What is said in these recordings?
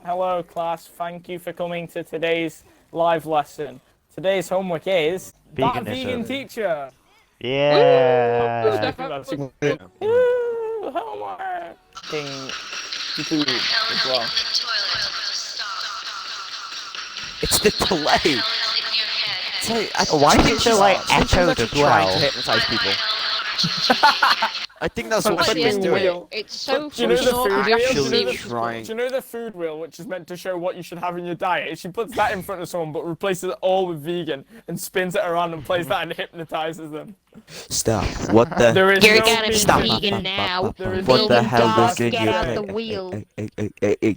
Hello, class. Thank you for coming to today's live lesson. Today's homework is that vegan Veganism. teacher. Yeah. Woo, homework. Food as well. It's the delay. Why is it so like She's echoed actually as trying to well? hypnonize people. I think that's what Fucking she's doing. wheel. It's so Do you know funny. the food wheel? actually trying. Do you know the food wheel, which is meant to show what you should have in your diet? She puts that in front of someone, but replaces it all with vegan and spins it around and plays that and hypnotizes them. Stop. What the? There is You're no gonna be Stop. vegan now. There is What no the Vegan hell dog, is in get your? out the wheel.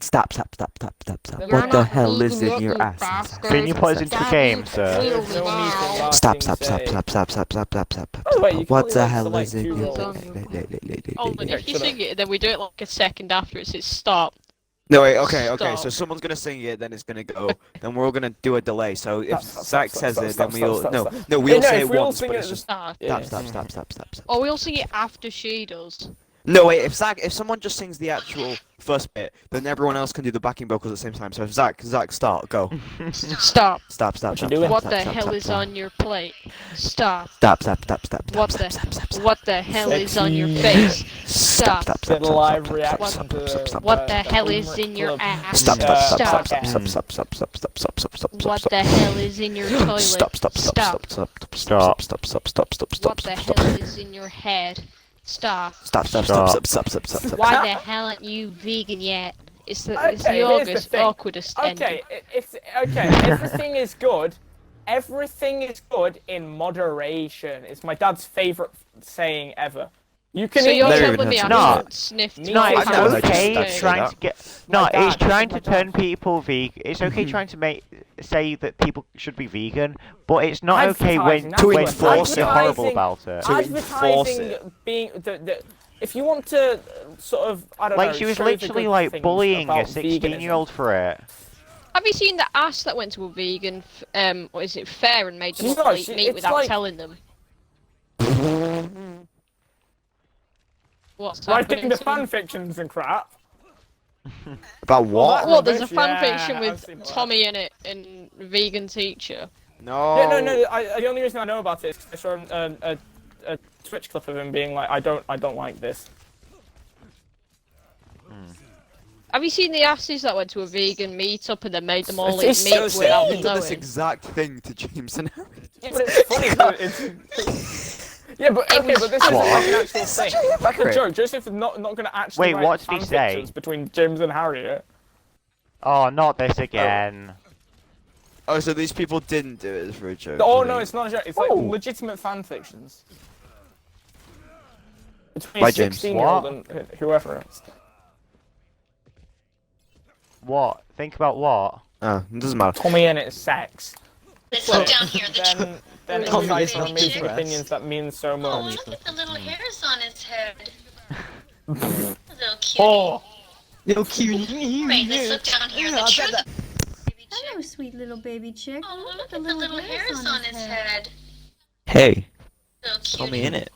Stop. You're What the not hell is vegan in yet, your you ass? bastard. Can you put us into Stop game, you sir? wheel There's me no need now. for Stop. By the way, you can What only, the like, hell select is in two your? roles. Oh, but if you sing it, then we do it like a second after it says stop. No, wait, okay, so Stop. someone's gonna sing it, then it's gonna go, then we're all gonna do a delay, so if Stop, Zach stop, says stop, it, stop, then we'll, stop, no, stop. no, we'll No, say if it we all once, sing but it it's at just, Stop. Yeah. stop. Or we'll sing it after she does. No, wait, if someone just sings the actual first bit, then everyone else can do the backing vocals at the same time, so if Zach, start, go. Stop. Stop. What you doing? What the hell is on your plate? Stop. Stop. What the hell is on your face? Stop. Get a live reaction to the, What the hell is homework in your club. ass? Stop. Stop. Podcast. What the hell is in your toilet? Stop. Stop. What the hell is in your head? Stop. Stop. Why the hell aren't you vegan yet? It's the Okay, here's the August thing. awkwardest ending. Okay, it's okay. Everything is good. Everything is good in moderation. It's my dad's favorite saying ever. You can So eat you're There telling it me is. I No. haven't sniffed No, No, I it's know, okay that's trying that. to get. My No, it's dad, trying my to turn dad. people vegan. It's okay trying to say that people should be vegan, but it's not okay when Advertising, To that's enforce what- it. you're horrible advertising- about it. To enforce Advertising it. being if you want to sort of I don't know. Like she was show the literally good like things bullying a about 16-year-old for it. Have you seen the ass that went to a vegan, what is it, fair and made them She's up not, to eat she- meat it's without like- telling them? What's Writing the happening? fan fictions and crap. About what? Well, there's a fan Yeah, fiction I've seen with that. Tommy in it and vegan teacher. No. Yeah, no. The only reason I know about it is 'cause I saw a Twitch clip of him being like, I don't like this. Have you seen the asses that went to a vegan meetup and then made them all It's eat meat so Seriously, without you did this knowing? exact thing to James and Harry. Yeah, but it's funny. But it's... Yeah, but okay, but this isn't like an actual thing. That's a joke. Joseph is not going to actually Wait, write what did he fan say? fictions between James and Harriet. Oh, not this again. Oh, so these people didn't do it for a joke. Oh did no, they? it's not a joke. It's like legitimate fan fictions. Between By a James. 16-year-old What? and whoever else. What? Think about what? Oh, it doesn't matter. Tommy and it's sex. Let's look down here. Then Tommy insights is on not amazing stressed. opinions that mean so Oh, much. look at the little hairs on his head. Little cutie. Oh, Little cutie. Right, let's look down here. The truth. Baby Hello, chick. sweet little baby chick. Oh, look at the little hairs on his head. Hey, Little cutie. tell me in it.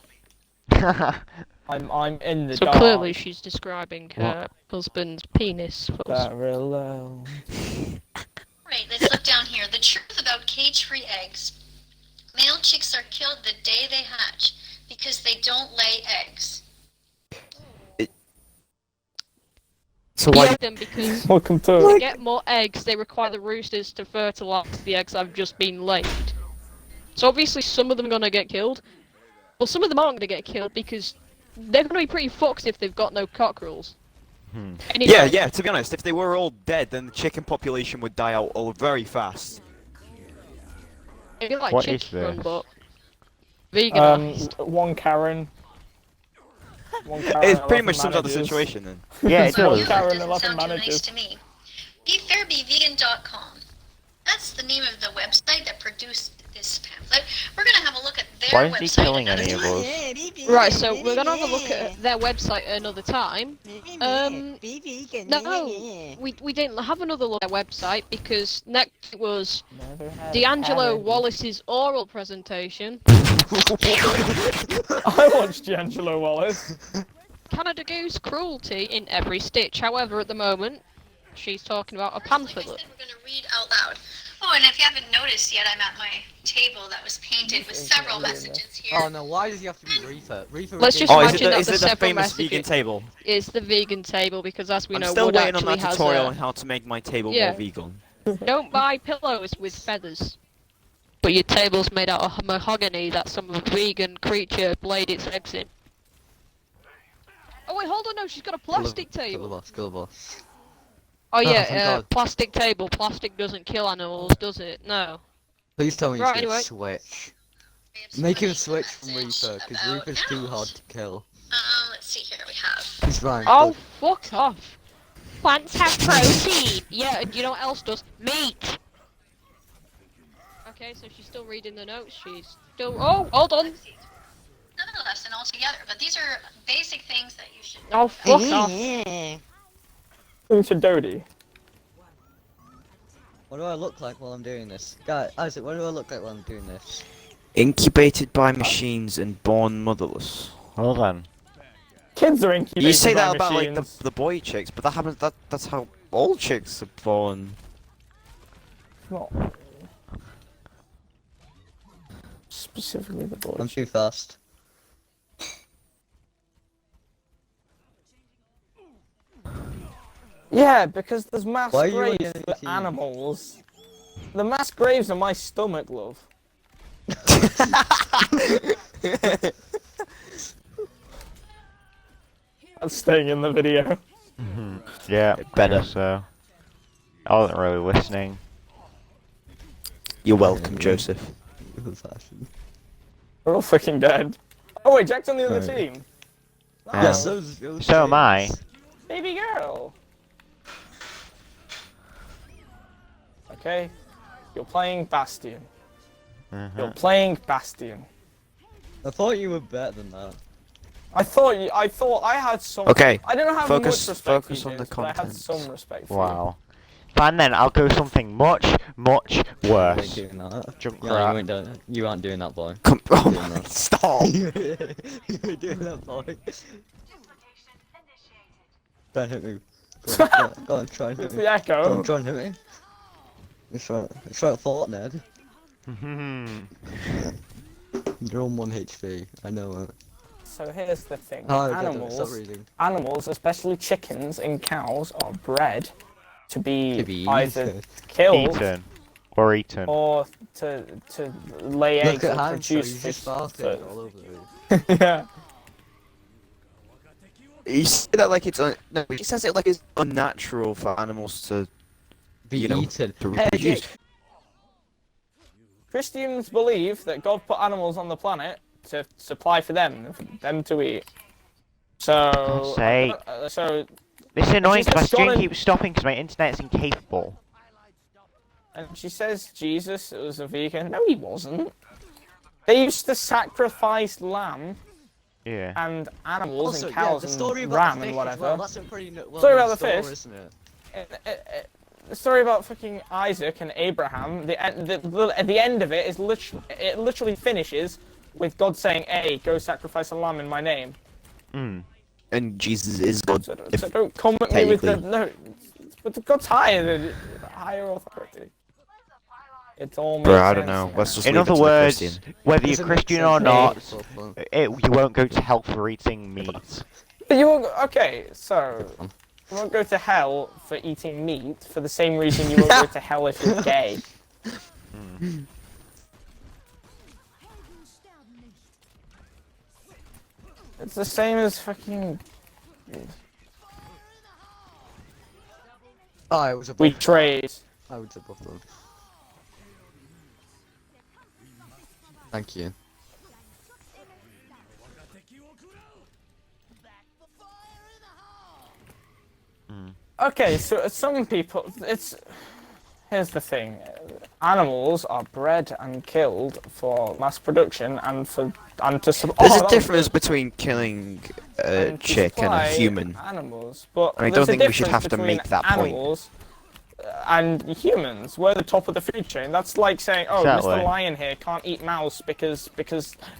I'm in the So dark. clearly she's describing her husband's penis. Very low. Right, let's look down here. The truth about cage-free eggs. Male chicks are killed the day they hatch because they don't lay eggs. So Why? why? Them because Welcome to. to get more eggs, they require the roosters to fertilize the eggs that have just been laid. So obviously some of them are gonna get killed. Well, some of them aren't gonna get killed because they're gonna be pretty fucked if they've got no cockerels. Anyway, Yeah. To be honest, if they were all dead, then the chicken population would die out all very fast. Maybe like What is chicken run, this? but veganized. One Karen. One Karen, It pretty 11 much sums up the managers. situation then. Yeah, it One does. Karen, Doesn't 11 sound too nice managers. to me. BeFairBeVegan.com. That's the name of the website that produced this pamphlet. We're gonna have a look at their Why is website he killing another any of time. us? Right, so we're gonna have a look at their website another time. No, we didn't have another look at their website because next was Never had D'Angelo Karen. Wallace's oral presentation. I watched D'Angelo Wallace. Canada Goose cruelty in every stitch. However, at the moment, She's talking about a pamphlet. Like I said, we're going to read out loud. Oh, and if you haven't noticed yet, I'm at my table that was painted with several messages here. Oh no, why does he have to be Reaper? Reaper Let's is just Oh, imagine that is the it the several famous vegan messages- table? It's the vegan table because, as we I'm know, still wood waiting on actually that has tutorial a... on how to make my table Yeah. more vegan. Don't buy pillows with feathers. But your table's made out of mahogany that some vegan creature laid its eggs in. Oh wait, hold on, no, she's got a plastic table. Kill the boss. Oh yeah, thank God. plastic table. Plastic doesn't kill animals, does it? No. Please tell me Right, he's gonna anyway. switch. We have Make him somebody switch from message Reaper, because about Reaper's too hard animals. to kill. Let's see here. We have. He's fine. Oh, fuck off. Plants have protein. Yeah, and you know what else does? Meat. Okay, so she's still reading the notes. She's still... Oh, hold on. Another lesson altogether, but these are basic things that you should. Oh, fuck off. Into Dodie. What do I look like while I'm doing this? Guys, Isaac, what do I look like while I'm doing this? Incubated by machines and born motherless. Hold on. Kids are incubated You say by that about like machines. the boy chicks, but that happens. That's how all chicks are born. Not specifically the boys. I'm too fast. Yeah, because there's mass Why are you graves against for the team? animals. The mass graves are my stomach, love. That's staying in the video. Yeah, Better. guess so. I wasn't really listening. You're welcome, Joseph. We're all fucking dead. Oh wait, Jack's on the other Right. team. Yeah, Nice. So am I. Baby girl. Okay, you're playing Bastion. You're Uh-huh. playing Bastion. I thought you were better than that. I thought I had some. Okay, I don't have focus- much respect focus for on you, the James, but I had contents. some respect for you. Wow. Fine then, I'll go something much, much You ain't worse. doing that. Jump Yeah, rat. you aren't doing that, boy. Come, oh Doing my, that. stop! You ain't doing that, boy. Try and hit me. Go on, try and hit It's me. the Go on, echo. try and hit me. It's right Fortnite. Mhm. You're on 1 HP. I know it. So here's the thing: Oh, God, damn it, stop animals, reading. animals, especially chickens and cows, are bred to be, To be either eaten. killed Eaten. Or eaten. or to lay Look eggs at or Hanso, produce he's fish. just farting all over the room. Yeah. You say that like it's no. He says it like it's unnatural for animals to Be You know, eaten. to Hey, reproduce. Christians believe that God put animals on the planet to supply for them to eat. So, God's sake. So, This is annoying It's because my just stream gone- keeps stopping because my internet's incapable. and she says Jesus was a vegan. No, he wasn't. They used to sacrifice lamb Yeah. and animals Also, and yeah, cows the story and about ram the fish and as whatever. well, that's a pretty well Story known about the story, fish. isn't it? The story about fucking Isaac and Abraham. At the end of it is literally finishes with God saying, "Hey, go sacrifice a lamb in my name." Mm. And Jesus is God. So If, don't come at me with the technically. no. But God's higher authority. It's all. bro, makes I don't sense know. now. Let's just In leave it other to the words, Christian. whether you're Doesn't make Christian sense or to not, me, so fun. you won't go to hell for eating meat. But you won't. Okay, so you won't go to hell for eating meat for the same reason you won't go to hell if you're gay. It's the same as fucking. Oh, I was above. We trade. I was above them. Thank you. Okay, so some people, here's the thing: animals are bred and killed for mass production and to. There's Oh, a difference between killing a and to chick and a supply human. Animals, but I don't there's a think we should difference have to between make that point. animals and humans. We're the top of the food chain. That's like saying, "Oh, Exactly. Mr. Lion here can't eat mouse because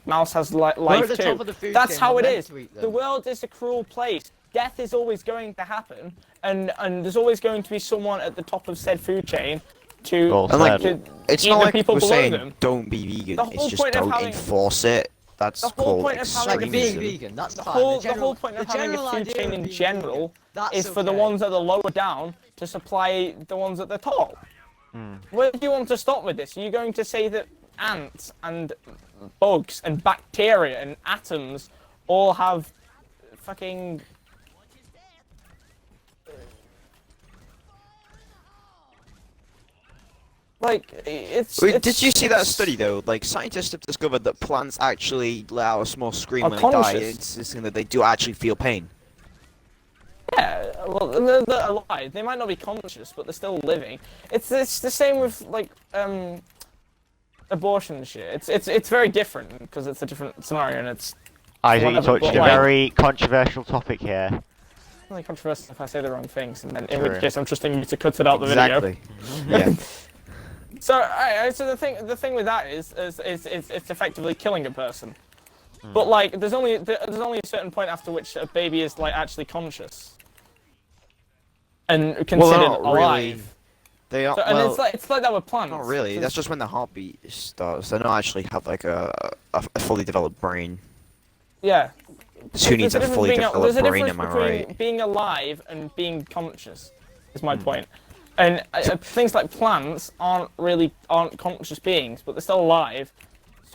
mouse has We're life at the too." top of the food That's chain, how we're it meant is. to eat The them. world is a cruel place. death is always going to happen, and there's always going to be someone at the top of said food chain to, Well And like, to it's eat not the like people we're below saying them. don't be vegan. The It's whole just point of don't having- enforce it. That's the whole called point of having Like a being extremism. vegan, that's The fine. whole, the the whole point of the having a general food idea chain of in being general vegan, that's is for the okay. ones that are lower down to supply the ones at the top. Where do you want to stop with this? Are you going to say that ants and bugs and bacteria and atoms all have fucking... Like, Wait, did you see that study though? Like scientists have discovered that plants actually let out a small scream Are when they die, conscious. insisting that they do actually feel pain. Yeah, well, they're alive. They might not be conscious, but they're still living. It's the same with like abortion and shit. It's very different because it's a different scenario and it's Isaac, you Whatever, touched but a like- very controversial topic here. really controversial if I say the wrong things, and then in True. which case I'm trusting you to cut it out the video. Exactly. Yeah. So the thing with that is it's effectively killing a person. But like there's only a certain point after which a baby is like actually conscious and considered not really. alive. They are. So, and well, it's like that with plants. not really. 'cause- That's just when the heartbeat starts. They don't actually have like a fully developed brain. yeah. Who needs a difference fully being developed there's a brain? difference Am I between right? being alive and being conscious. Is my point. And things like plants aren't conscious beings, but they're still alive.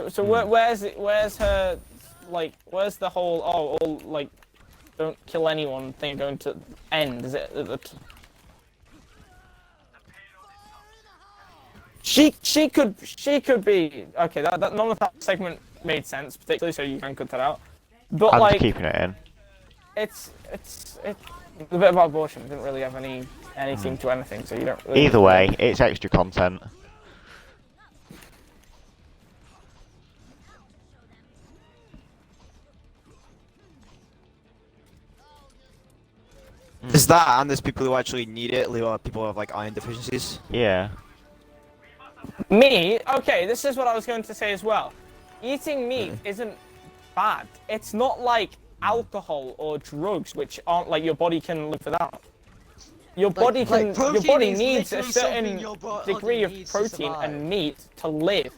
So where's her like where's the whole all like don't kill anyone thing going to end? Is it she could be okay. That none of that segment made sense, particularly so you can cut that out. But I'm like just keeping it in. it's the bit about abortion didn't really have anything to anything, so you don't. Really Either way, it's extra content. There's that, and there's people who actually need it. People who have like iron deficiencies. Yeah. Me? Okay, this is what I was going to say as well. Eating meat isn't bad. It's not like alcohol or drugs, which aren't like your body can live without. Your body can. Your protein body is needs a literally certain something your body degree of needs to protein survive. and meat to live.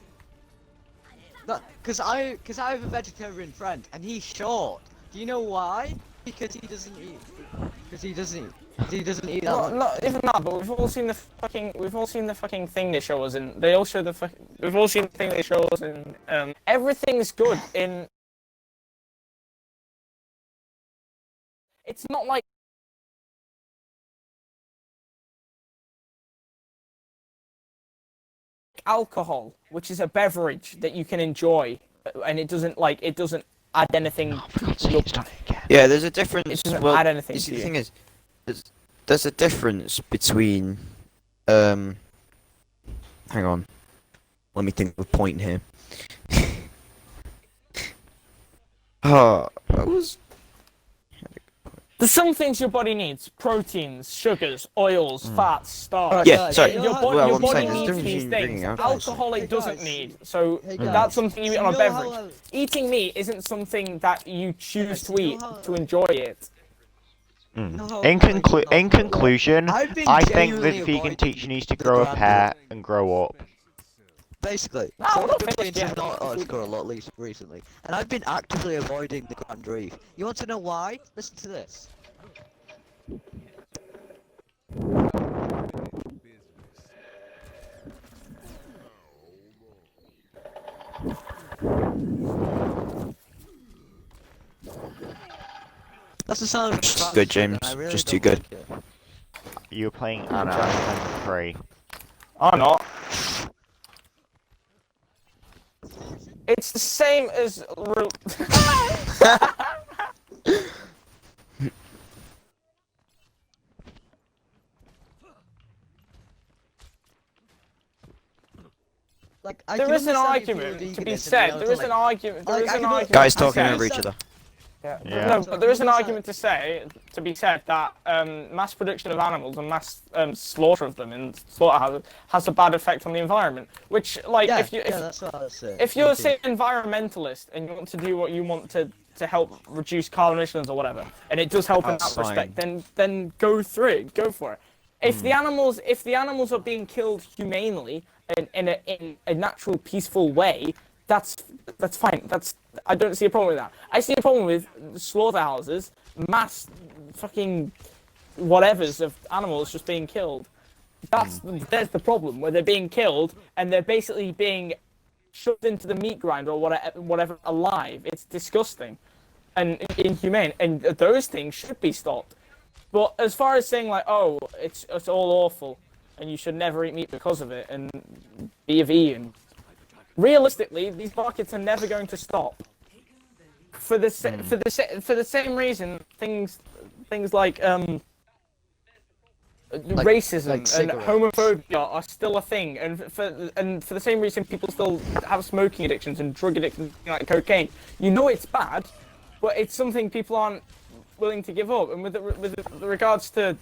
Because I have a vegetarian friend and he's short. Do you know why? Because he doesn't eat. Because he doesn't eat that Not, much. not even that, but we've all seen the fucking thing they show us in. They all show the we've all seen the thing they show us in. Everything's good in. It's not like. Alcohol, which is a beverage that you can enjoy, and it doesn't add anything. to your- Yeah, there's a difference. It doesn't well, add anything you see, to the you. thing is, there's a difference between. Hang on. Let me think of a point here. Oh, that was. There's some things your body needs: proteins, sugars, oils, fats, starch. Yeah, guys, sorry. you know Your how- body, Well, your I'm body saying there's a needs difference these between drinking things. alcohol. Alcohol it Hey, doesn't guys. need. So Hey, guys. that's something you eat You on a know beverage. how Eating meat isn't something that you choose Guys, to you know eat how- to enjoy it. No, In conclusion, I've been I think that genuinely vegan avoiding teacher needs to the grow a grand pair and grow up. Basically, No, so I'm I've not been playing finished yet. Subnautica a lot least recently, and I've been actively avoiding the Grand Reef. You want to know why? Listen to this. That's the sound of Just trash, good, James. and I really Just don't too good. like it. You were playing Anna and 3. Or not. It's the same as. Like, I There can is an understand if you were argument to vegan be and said. able There to, is an like- argument. There Like, is I an can- argument. Guys to be talking said. over each other. Yeah. Yeah. No, but there is an argument to be said that mass production of animals and mass slaughter of them in slaughterhouses has a bad effect on the environment. Which, like, Yeah, if that's what I was saying. if you're say environmentalist and you want to do what you want to help reduce carbon emissions or whatever, and it does help in that That's respect, then go through it, go for it. If the animals are being killed humanely in a natural, peaceful way, that's fine. I don't see a problem with that. I see a problem with slaughterhouses, mass fucking whatevers of animals just being killed. There's the problem, where they're being killed and they're basically being shoved into the meat grinder or whatever alive. It's disgusting and inhumane, and those things should be stopped. But as far as saying like, oh, it's all awful and you should never eat meat because of it and be a vegan, realistically, these markets are never going to stop. For the same reason, things like racism like and cigarettes. homophobia are still a thing, and for the same reason, people still have smoking addictions and drug addictions like cocaine. You know it's bad, but it's something people aren't willing to give up. And with regards to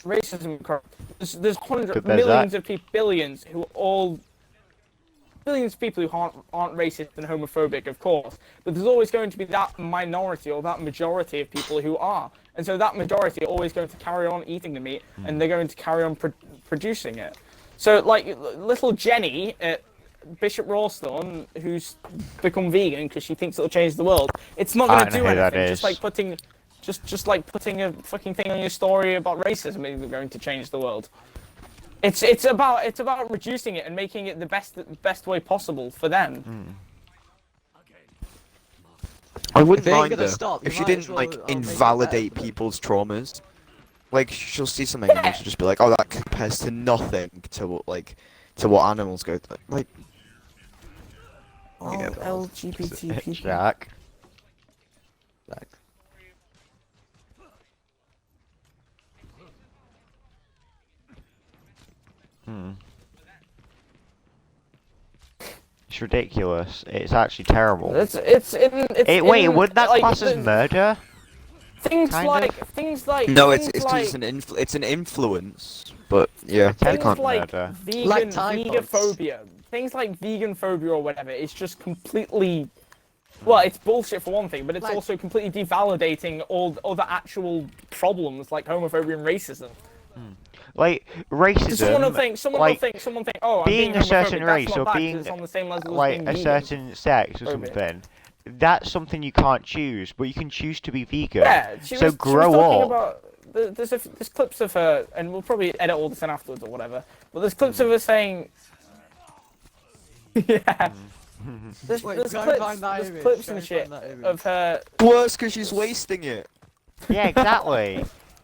racism, there's millions of people, billions of people who aren't racist and homophobic, of course, but there's always going to be that minority or that majority of people who are, and so that majority are always going to carry on eating the meat, and they're going to carry on producing it. So, like, little Jenny at Bishop Rawsthorne, who's become vegan because she thinks it'll change the world, it's not going to do anything. Just like putting a fucking thing on your story about racism isn't going to change the world. It's about reducing it and making it the best way possible for them. I wouldn't they ain't mind gonna her stop, you if she might didn't as well, like make it invalidate better. people's traumas. Like she'll see something and she'll just be like, "Oh, that compares to nothing to what animals go through." Like, Oh, yeah. LGBT people. Jack. It's ridiculous. It's actually terrible. Wait, would that class as murder? Things kind like of? things like No, things it's like, it's an influence, but yeah, they things can't. like murder. vegaphobia, things like vegan phobia or whatever. It's just completely, well, it's bullshit for one thing, but it's Like- also completely devalidating all the actual problems like homophobia and racism. Like racism. Someone will think, oh, I'm being a certain homophobic, race that's or not bad 'cause being it's on the same level as like being a vegan. certain sex or Phobia. something. That's something you can't choose, but you can choose to be vegan. Yeah, she so was grow talking up. about. There's clips of her, and we'll probably edit all this in afterwards or whatever. But there's clips of her saying, yeah. There's Wait, clips, go and find that there's image, clips go and and shit find that image. of her. Worse because she's wasting it. Yeah, exactly.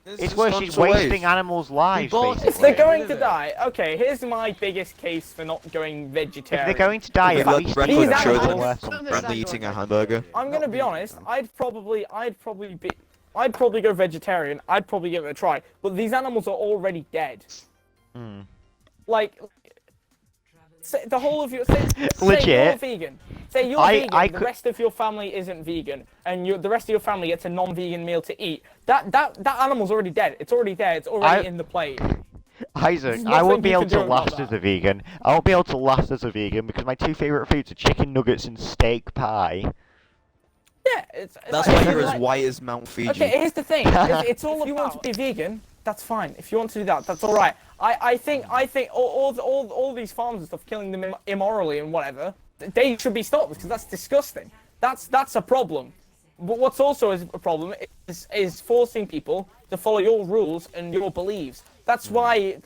It's where she's wasting animals' lives, bought- If basically. they're Wait, going wait to a die, okay. Here's my biggest case for not going If vegetarian. they're going to die, If at the least record These shows animals- them worth something. friendly eating a hamburger. I'm gonna be honest. I'd probably go vegetarian. I'd probably give it a try. But these animals are already dead. Like, say the whole of your say you're Legit. vegan. Say you're I vegan. The could- rest of your family isn't vegan, and the rest of your family gets a non-vegan meal to eat. That animal's already dead. It's already there. It's already in the plate. Isaac, There's I won't nothing be you able can to do about last that. as a vegan. I won't be able to last as a vegan because my two favourite foods are chicken nuggets and steak pie. Yeah, it's That's like- why you're like- as white as Mount Fiji. Okay, here's the thing. It's all if you want to be vegan, that's fine. If you want to do that, that's all right. I think all these farms and stuff killing them immorally and whatever, they should be stopped because that's disgusting. That's a problem. But what's also is a problem is forcing people to follow your rules and your beliefs. That's why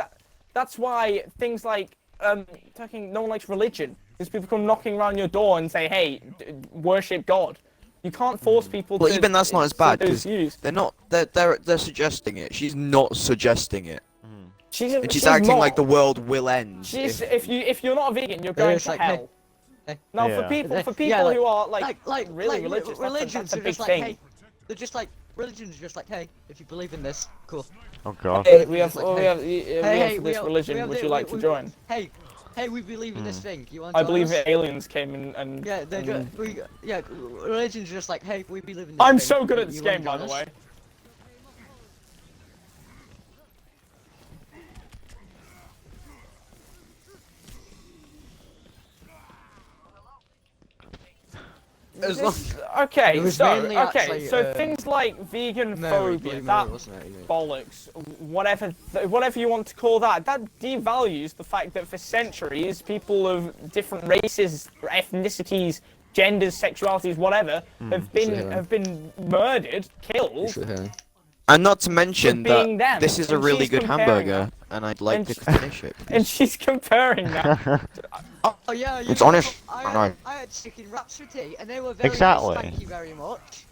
things like no one likes religion because people come knocking around your door and say, "Hey, worship God." You can't force people Well, to. even that's not as bad those because views. they're not. They're suggesting it. She's not suggesting it, and she's not. acting like the world will end. She's if you're not a vegan, you're going It's to like, hell. hey. Now Yeah. for people Yeah, like- who are like really like, religious, religions that's a are big just like, thing. hey, they're just like religions are just like, hey, if you believe in this, cool. Oh god. Hey, we have It's like, hey, this religion. we have Would the- you like to we- join? Hey, hey, we believe in this thing. You want? I to join believe us? aliens came and Yeah, they're and- religion's just like, hey, we believe in this I'm thing. so good at this You wanna game, by join the us? way. As long- Okay, It was so mainly actually, things like vegan Mary, phobia, Bloody that Mary, wasn't it? bollocks, whatever you want to call that, that devalues the fact that for centuries people of different races, ethnicities, genders, sexualities, whatever, have been murdered, killed. And not to mention being that them, this is a and really she's good comparing hamburger, and I'd like And to sh- finish it. And she's comparing that. Oh yeah, you It's know, honest. I had chicken wraps for tea, and they were very Exactly. nice. Thank you very much.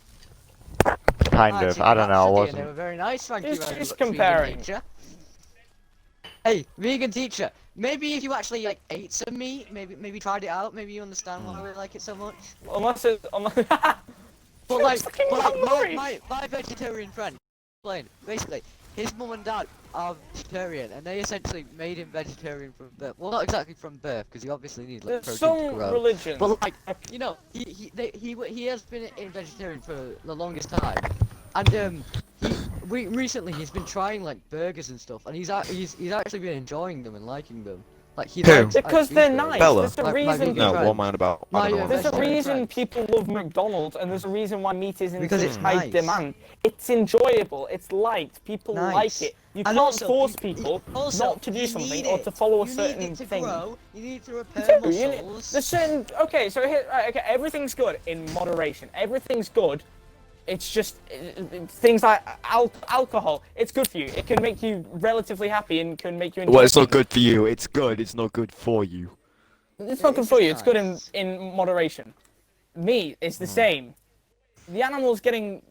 Kind had of. chicken I don't know. I wraps for tea, and they wasn't. were very nice. Thank you It's very just much. vegan comparing. teacher. Hey, vegan teacher. Maybe if you actually like ate some meat, maybe tried it out, maybe you understand why we like it so much. Unless it's But like, fucking but, like hungry. my vegetarian friend, explained basically, his mum and dad are vegetarian, and they essentially made him vegetarian from birth. Well, not exactly from birth, because he obviously needs like There's protein to some grow. religions. But like, you know, he has been a vegetarian for the longest time, and recently he's been trying like burgers and stuff, and he's actually been enjoying them and liking them. Like he Who? likes Because food they're burgers. nice. Bella. There's a My reason. vegan No, friend. what am I about? I don't know. My, what There's I'm a about. vegetarian reason friend. people love McDonald's, and there's a reason why meat is in Because such it's high nice. demand. It's enjoyable. It's liked. People Nice. like it. You And can't also, force you- people also, not to do you something need or it. to follow a You certain need it to thing. grow. You need to You repair do, muscles. there's certain. Okay, so here. Right, okay, everything's good in moderation. Everything's good. It's just things like alcohol. It's good for you. It can make you relatively happy and can make you enjoy Well, it's not things. good for you. It's good. It's not good for you. It's not good It's for you. It's good in nice. moderation. Meat is the same. The animal's getting.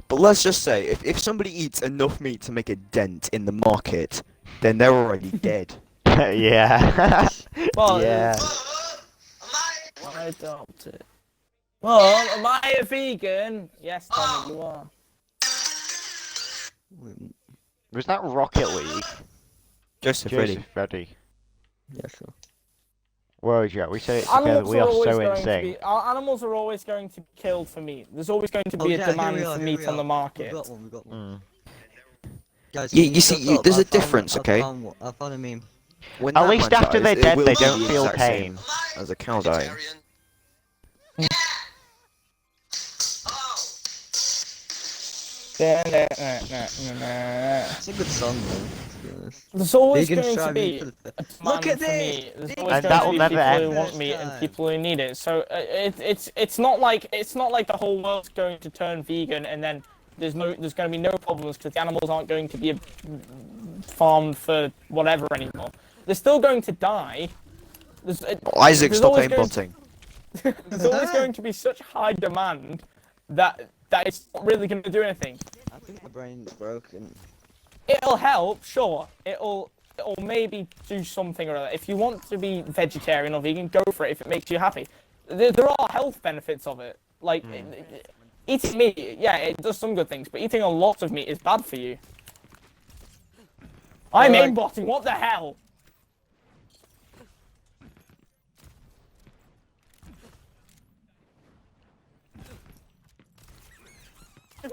But let's just say, if somebody eats enough meat to make a dent in the market, then they're already dead. Yeah. Well, yeah. I adopt it. Well, am I a vegan? Yes, Tommy, you are. Was that Rocket League? Joseph, ready? Joseph Freddy. Yeah, sure. Where is you? We say it together. Animals We are are always so going to insane. be. Animals are always going to be killed for meat. There's always going to Oh, be a yeah, here demand we are, for here meat we on are. the market. We got one. Mm. Guys, You see, shut up, there's I a found- difference, okay? I found a meme. When At that least man after dies, they're it dead, will they be don't the feel exact same pain. as a cow dying. It's a good song, though. To be honest. There's always Vegan going to striving be for the- a Look demand at for this! meat. There's And always that going will to be never people end. who want meat and people who need it. So it's not like the whole world's going to turn vegan and then there's going to be no problems because the animals aren't going to be farmed for whatever anymore. They're still going to die. Isaac, there's stop always going- aimbotting. There's always going to be such high demand that it's not really going to do anything. I think my brain's broken. It'll help, sure. It'll maybe do something or other. If you want to be vegetarian or vegan, go for it if it makes you happy. There are health benefits of it. Like, eating meat, yeah, it does some good things, but eating a lot of meat is bad for you. I'm aimbotting, what the hell?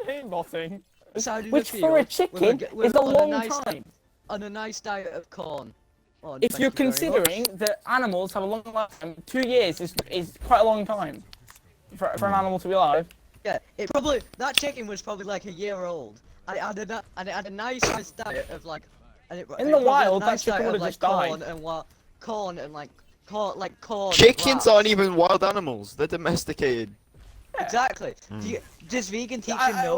Aimbotting? So did Which I for a feel chicken we're is a on long nice time. on a nice diet of corn. Oh, If thank you're you very much. considering that animals have a long lifetime, 2 years is quite a long time for an animal to be alive. Yeah, that chicken was probably like a year old. And it had a nice diet of like. And it, In it the probably had a wild, that nice chicken diet of, would've like, just died. corn and corn. Chickens and aren't even wild animals. They're domesticated. Exactly. Does vegan teacher I- know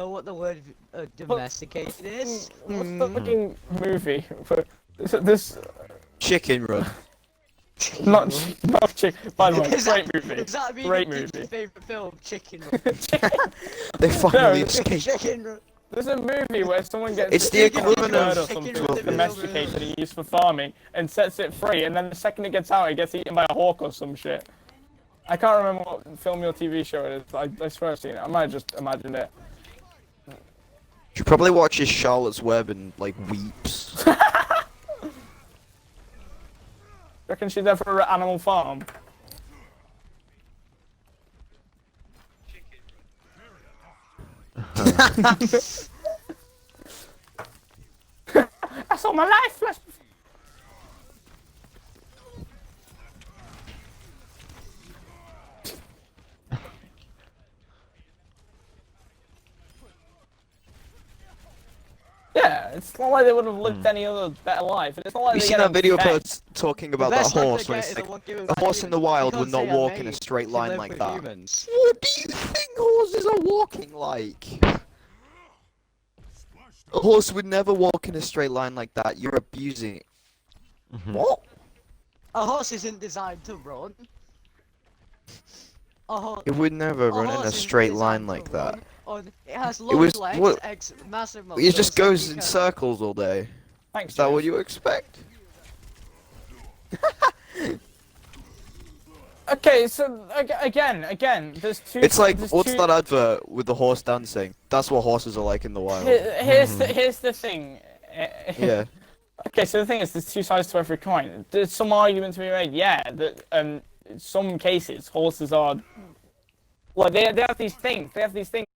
what the word domesticated is? What's the fucking movie? This Chicken Run. not chick. By the way, Is great that- movie. Is that vegan Great teacher's movie. favorite film? Chicken They finally No, escaped. Chicken Run. There's a movie where someone gets It's a the chicken equivalent bird of- or something Chicken that's Run. domesticated and used for farming and sets it free, and then the second it gets out, it gets eaten by a hawk or some shit. I can't remember what film or TV show it is. I swear I've seen it. I might have just imagined it. You probably watches Charlotte's Web and like weeps. Reckon she's there for Animal Farm? I saw my life flash. Yeah, it's not like they would have lived any other better life. And it's not like You they seen get that video fed. talking about that horse? When it's like, a horse in the wild would not walk in a straight line like that. Humans. What do you think horses are walking like? A horse would never walk in a straight line like that. You're abusing it. What? A horse isn't designed to run. A horse. It would never run in a straight line like that. It has long was- legs, what- massive muscles. It just goes and in you circles all day. Thanks, Is that James. what you expect? Okay, so again, there's two. It's like, there's what's two, that advert with the horse dancing? That's what horses are like in the wild. Here's the thing. Yeah. Okay, so the thing is, there's two sides to every coin. There's some argument to be made, yeah, that in some cases horses are, like they have these things. They have these things.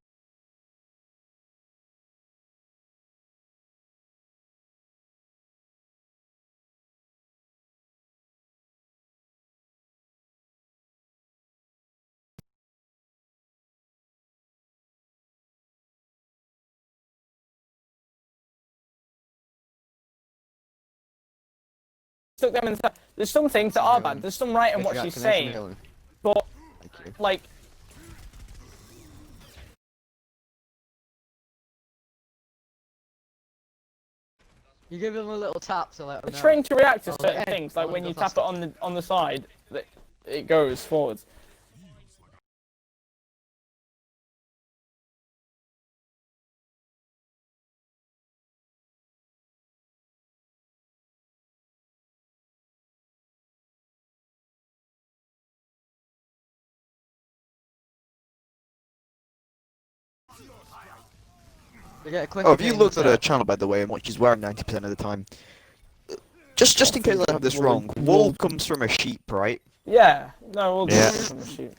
Took them and there's some things that are bad. There's some right in what she's saying, but like. You give them a little tap to let them know. Trained to react to Oh, certain yeah, things, like oh, when go you tap faster. it on the side, that it goes forwards. They get a quick Oh, have you game looked at to- her channel, by the way, and what she's wearing 90% of the time? Just in case I have this Wool- wrong, wool comes from a sheep, right? Yeah, no, we'll Yeah. do it. Shoot.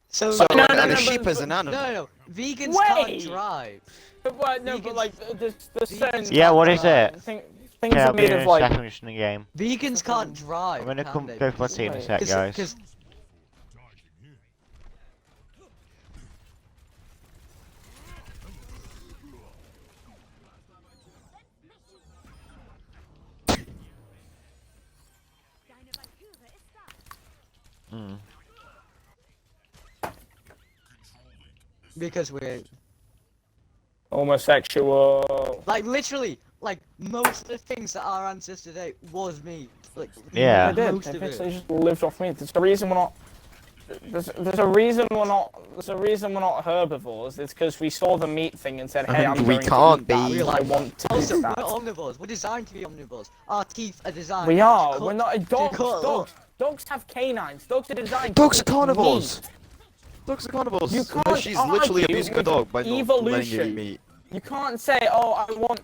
So, So, No, and no, a no, sheep but- is an no, animal. no, vegans Wait! can't drive. But no, but Vegans- like there's certain Yeah, what is it? things Okay, are I'll be made in of a like. second, just in the game. Vegans can't drive. I'm gonna can come they? go for my tea in a sec, Cause- guys. 'cause Mm. because we're Homosexual. like literally like most of the things that our ancestors ate was meat. Like Yeah. They did. most They of it. basically just lived off meat. There's a reason we're not. There's a reason we're not. There's a reason we're not herbivores. It's because we saw the meat thing and said, "Hey, I'm We going can't to eat that. be. I want to Also, eat we're that." omnivores. We're designed to be omnivores. Our teeth are designed. We to are. cut- We're not. to Dogs. cut Dogs. Dogs have canines. Dogs are designed. Dogs to are carnivores. Meat. Dogs are carnivores. You can't She's literally argue abusing a with dog by not letting it evolution. eat meat. You can't say, "Oh, I want."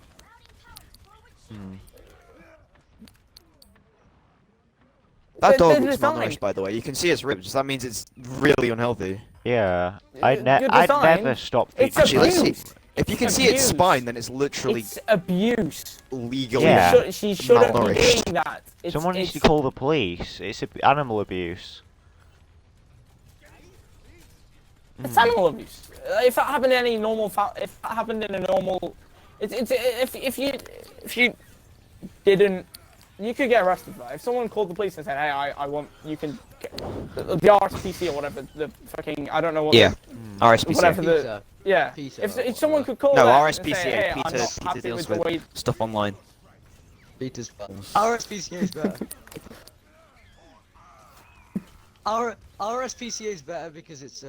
That dog They're looks designed. malnourished, by the way. You can see its ribs. That means it's really unhealthy. Yeah, You're I'd never designed- stop It's feeding Actually, let's see. abuse. If you can It's see its abuse. spine, then it's literally It's abuse. legally. Yeah. She shouldn't be Malnourished. doing that. It's, Someone needs to it's- call the police. It's animal abuse. It's animal abuse. If that happened in any normal, if that happened in a normal, if you didn't, you could get arrested for that. If someone called the police and said, "Hey, I want," you can get, the RSPC or whatever, the fucking, I don't know what. Yeah. the- RSPCA. Whatever the. Pizza. Yeah. Pizza If or someone whatever. could call No, them and RSPCA. say, "Hey, I'm Peter, not Peter happy deals with the with way." stuff online. Peter's fun. Our SPCA is better. Our SPCA is better because it's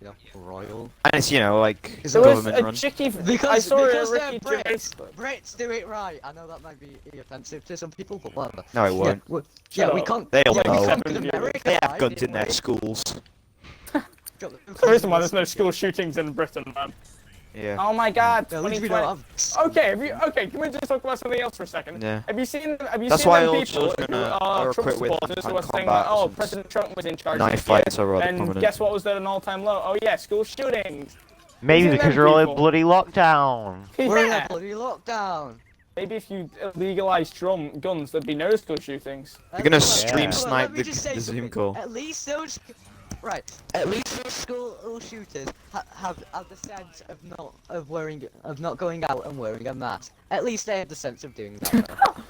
you know, royal. And it's, you know, like, Is There it was government a run. chicky. I Because saw it at because they're Ricky Gervais. Brits. Brits do it right. I know that might be offensive to some people, but whatever. No, it won't. Yeah, Shut we up. can't. They'll yeah, we know. conquered America. They have right, guns in didn't their we? schools. The reason why there's no school shootings in Britain, man. Yeah. Oh my God, At least we 2020. don't have. Okay, can we just talk about something else for a second? Yeah. Have you seen That's seen why them all people children who are are Trump equipped with supporters who are hand saying like, combat oh, since President Trump was in charge knife this year, fights are rather and prominent. guess what was at an all-time low? Oh yeah, school shootings. Maybe Isn't because them we're all in people? bloody lockdown. We're in Yeah. a bloody lockdown. Maybe if you legalized guns, there'd be no school shootings. You're gonna Look, stream Yeah. snipe let me just say the Zoom something. call. At least those, right? At least those school shooters have the sense of not going out and wearing a mask. At least they have the sense of doing that.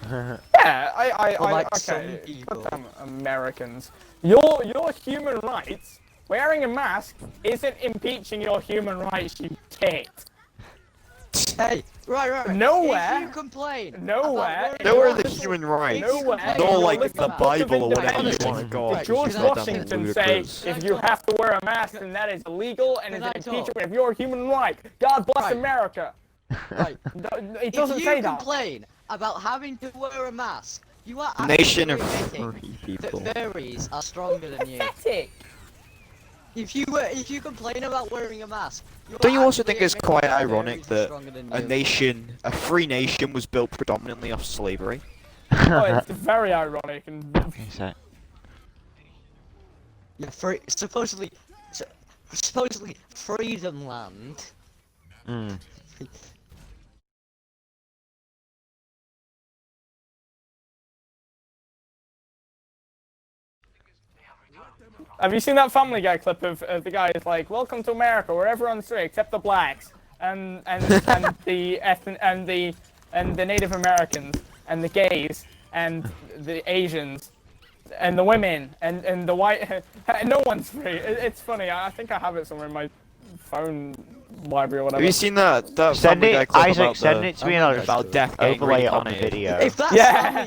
though. Yeah, Unlike some okay. people. Goddamn Americans. Your human rights, wearing a mask isn't impeaching your human rights, you tit. Hey, right. Nowhere- If you complain. nowhere- about Nowhere wearing the a human rights. Nowhere. Hey, Nor you're like listening the to Bible or Book of whatever you Indictment. want to call it. George Can I talk? Washington say Ludicrous. if you have to wear a mask, then that is illegal and is Can an I talk? impeachment of your human right. God bless Right. America. Right. No, it doesn't If you say that. complain about having to wear a mask, you are The nation of actually admitting free people. that fairies are stronger than you. Pathetic. If you complain about wearing a mask, Don't you also actually think it's admitting quite that ironic fairies are that stronger than you. a free nation was built predominantly off slavery? Oh, it's very ironic and So, Yeah, supposedly freedom land. mm. Have you seen that Family Guy clip of the guy who's like, "Welcome to America, where everyone's free except the blacks and the Native Americans and the gays and the Asians and the women and the white. No one's free." It's funny. I think I have it somewhere in my phone library or whatever. Have you seen that Send Family Guy it, clip Isaac. about Send the, it to me and I'll just about death getting overlay it on the reincarnated? video. If that's Yeah. Family